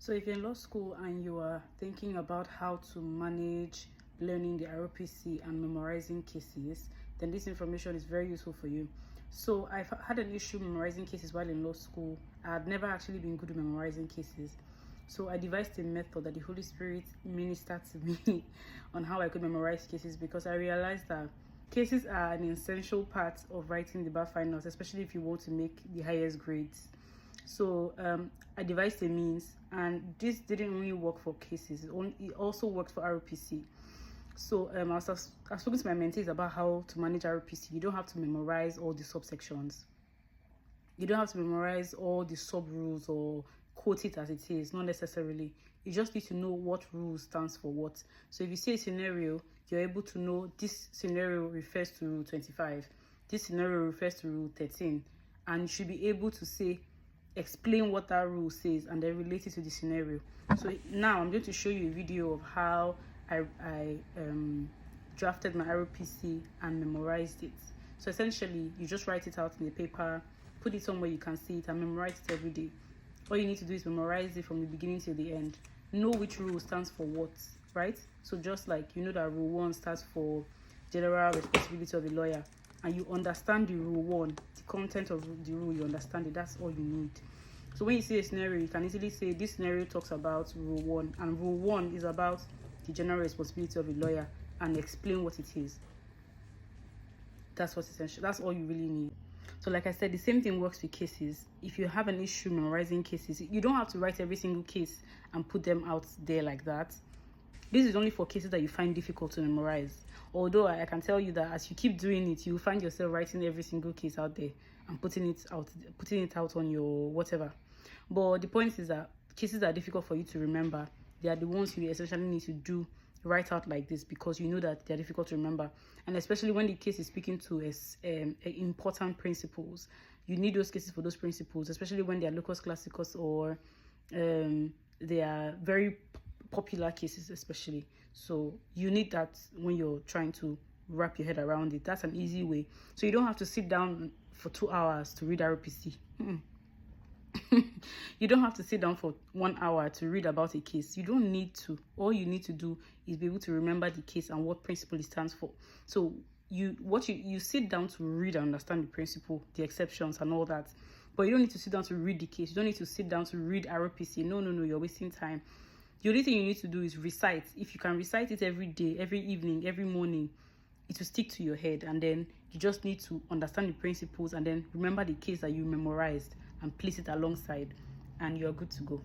So if you're in law school and you are thinking about how to manage learning the RPC and memorizing cases, then this information is very useful for you. So I've had an issue memorizing cases while in law school. I had never actually been good at memorizing cases. So I devised a method that the Holy Spirit ministered to me on how I could memorize cases, because I realized that cases are an essential part of writing the bar finals, especially if you want to make the highest grades. So I devised a means, and this didn't only work for cases, it also works for RPC. So I've spoken to my mentees about how to manage RPC. You don't have to memorize all the subsections. You don't have to memorize all the sub rules or quote it as it is, not necessarily. You just need to know what rule stands for what. So if you see a scenario, you're able to know this scenario refers to rule 25, this scenario refers to rule 13, and you should be able to explain what that rule says and then relate it to the scenario. So now I'm going to show you a video of how I drafted my RPC and memorized it. So essentially, you just write it out in the paper, put it somewhere you can see it, and memorize it every day. All you need to do is memorize it from the beginning to the end. Know which rule stands for what, right? So just like you know that rule 1 stands for general responsibility of a lawyer, and you understand the rule 1, the content of the rule, you understand it, that's all you need. So when you see a scenario, you can easily say this scenario talks about rule 1, and rule 1 is about the general responsibility of a lawyer, and explain what it is. That's what's essential. That's all you really need. So like I said, the same thing works with cases. If you have an issue memorizing cases, you don't have to write every single case and put them out there like that. This is only for cases that you find difficult to memorize. Although I can tell you that as you keep doing it, you find yourself writing every single case out there and putting it out on your whatever. But the point is that cases that are difficult for you to remember, they are the ones you essentially need to do write out like this, because you know that they're difficult to remember. And especially when the case is speaking to important principles, you need those cases for those principles, especially when they are locus classicus or they are very popular cases especially. So you need that when you're trying to wrap your head around it. That's an easy way. So you don't have to sit down for 2 hours to read RPC. You don't have to sit down for 1 hour to read about a case. You don't need to. All you need to do is be able to remember the case and what principle it stands for. So you sit down to read and understand the principle, the exceptions and all that. But you don't need to sit down to read the case. You don't need to sit down to read RPC. No, you're wasting time. The only thing you need to do is recite. If you can recite it every day, every evening, every morning, it will stick to your head. And then you just need to understand the principles and then remember the case that you memorized and place it alongside, and you're good to go.